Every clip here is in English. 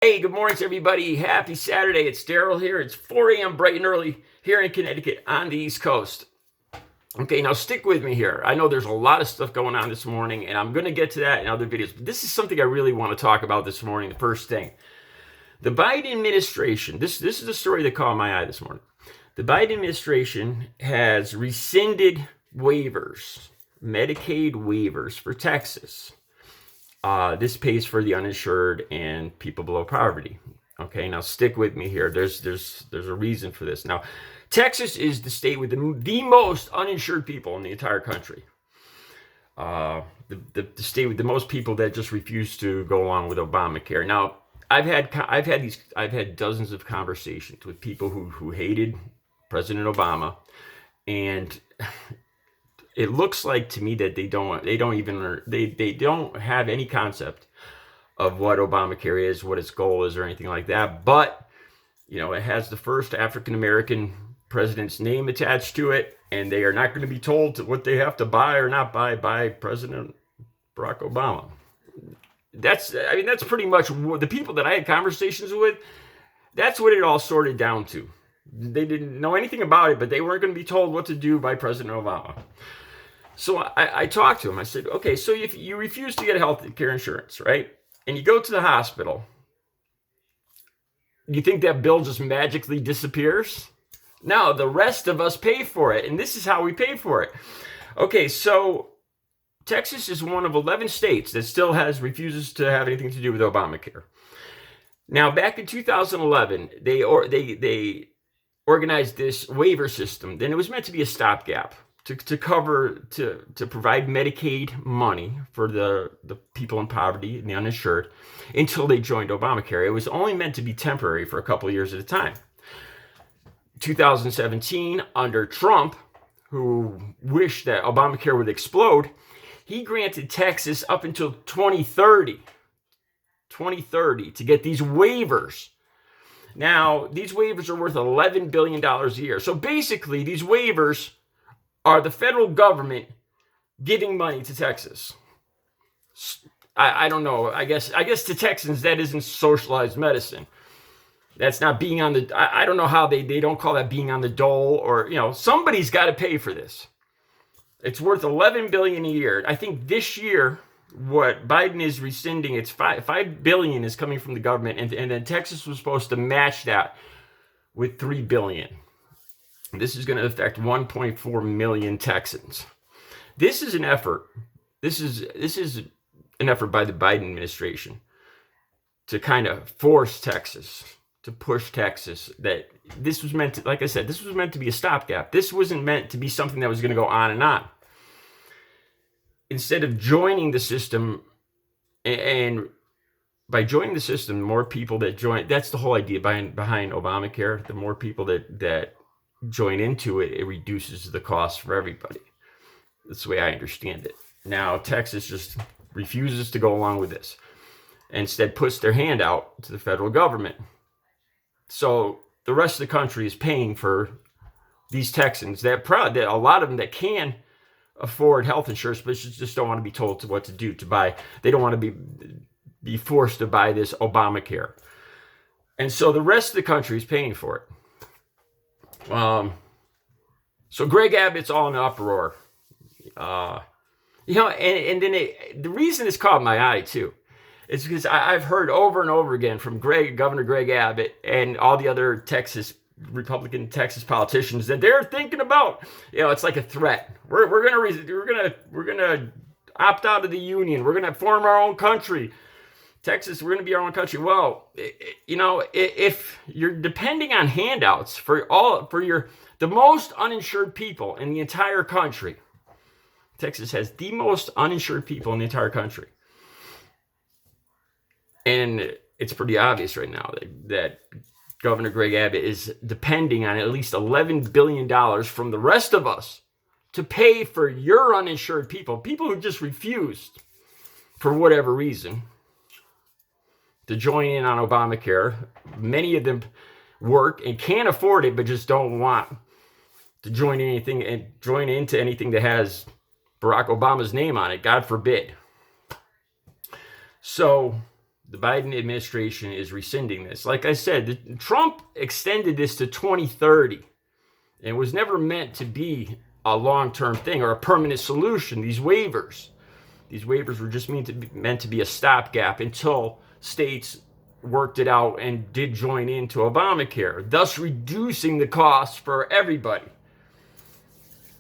Hey, good morning to everybody. Happy Saturday. It's Daryl here. It's 4 a.m. bright and early here in Connecticut on the East Coast. Okay, now stick with me here. I know there's a lot of stuff going on this morning, and I'm going to get to that in other videos. But this is something I really want to talk about this morning. The first thing, the Biden administration, this is a story that caught my eye this morning. The Biden administration has rescinded waivers, Medicaid waivers for Texas. This pays for the uninsured and people below poverty. Okay, now stick with me here. There's a reason for this. Now, Texas is the state with the most uninsured people in the entire country. The state with the most people that just refuse to go along with Obamacare. Now, I've had dozens of conversations with people who hated President Obama, and it looks like to me that they don't have any concept of what Obamacare is, what its goal is, or anything like that. But it has the first African American president's name attached to it, and they are not going to be told what they have to buy or not buy by President Barack Obama. That's pretty much the people that I had conversations with. That's what it all sorted down to. They didn't know anything about it, but they weren't going to be told what to do by President Obama. So I talked to him. I said, okay, so if you refuse to get health care insurance, right? And you go to the hospital, you think that bill just magically disappears? No, the rest of us pay for it. And this is how we pay for it. Okay, so Texas is one of 11 states that still refuses to have anything to do with Obamacare. Now, back in 2011, they organized this waiver system. Then it was meant to be a stopgap to provide Medicaid money for the people in poverty and the uninsured until they joined Obamacare. It was only meant to be temporary for a couple of years at a time. 2017, under Trump, who wished that Obamacare would explode, he granted Texas up until 2030 to get these waivers. Now, these waivers are worth $11 billion a year. So basically, these waivers are the federal government giving money to Texas. I don't know. I guess to Texans, that isn't socialized medicine. That's not being on the, I don't know how they don't call that being on the dole, or, somebody's got to pay for this. It's worth $11 billion a year. I think this year, what Biden is rescinding, it's $5 billion is coming from the government, and then Texas was supposed to match that with $3 billion. This is going to affect 1.4 million Texans. This is an effort. This is an effort by the Biden administration to kind of force Texas, to push Texas. That this was meant to, like I said, this was meant to be a stopgap. This wasn't meant to be something that was going to go on and on. Instead of joining the system, and by joining the system, more people that join, that's the whole idea behind Obamacare. The more people that join into it, it reduces the cost for everybody. That's the way I understand it. Now, Texas just refuses to go along with this. Instead, puts their hand out to the federal government. So the rest of the country is paying for these Texans that a lot of them that can afford health insurance, but just don't want to be told what to do to buy. They don't want to be forced to buy this Obamacare. And so the rest of the country is paying for it. So Greg Abbott's all in an uproar. And then the reason it's caught my eye too is because I've heard over and over again from Governor Greg Abbott and all the other Republican Texas politicians that they're thinking about, it's like a threat. We're gonna opt out of the union. We're gonna form our own country. Texas, we're going to be our own country. Well, if you're depending on handouts for the most uninsured people in the entire country, Texas has the most uninsured people in the entire country. And it's pretty obvious right now that Governor Greg Abbott is depending on at least $11 billion from the rest of us to pay for your uninsured people who just refused for whatever reason to join in on Obamacare. Many of them work and can't afford it, but just don't want to join into anything that has Barack Obama's name on it, God forbid. So the Biden administration is rescinding this. Like I said, Trump extended this to 2030. It was never meant to be a long-term thing or a permanent solution. These waivers were just meant to be a stopgap until states worked it out and did join into Obamacare, thus reducing the costs for everybody.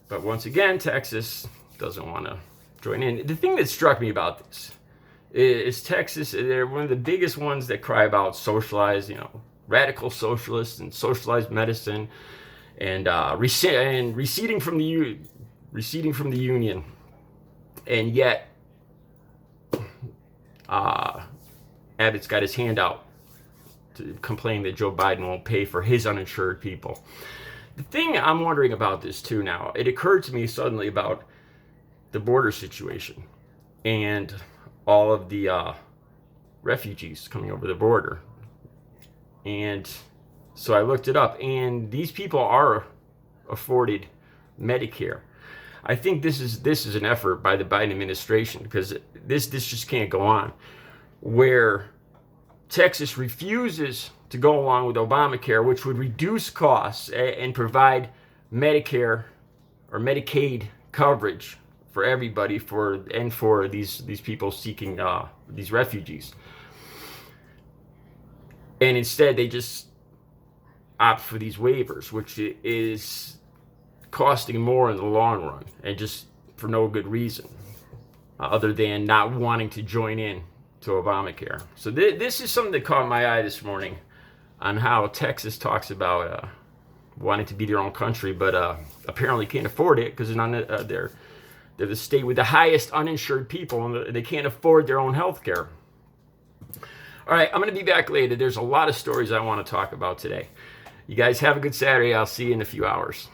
But once again, Texas doesn't want to join in. The thing that struck me about this is Texas, they're one of the biggest ones that cry about socialized, radical socialists and socialized medicine and receding from the union. And yet, Abbott's got his hand out to complain that Joe Biden won't pay for his uninsured people. The thing I'm wondering about this too now, it occurred to me suddenly about the border situation and all of the refugees coming over the border. And so I looked it up, and these people are afforded Medicare. I think this is an effort by the Biden administration, because this just can't go on, where Texas refuses to go along with Obamacare, which would reduce costs and provide Medicare or Medicaid coverage for everybody for these people seeking these refugees. And instead they just opt for these waivers, which is costing more in the long run, and just for no good reason other than not wanting to join in to Obamacare. So this is something that caught my eye this morning, on how Texas talks about wanting to be their own country, but apparently can't afford it because they're the state with the highest uninsured people, and they can't afford their own health care. All right, I'm going to be back later. There's a lot of stories I want to talk about today. You guys have a good Saturday. I'll see you in a few hours.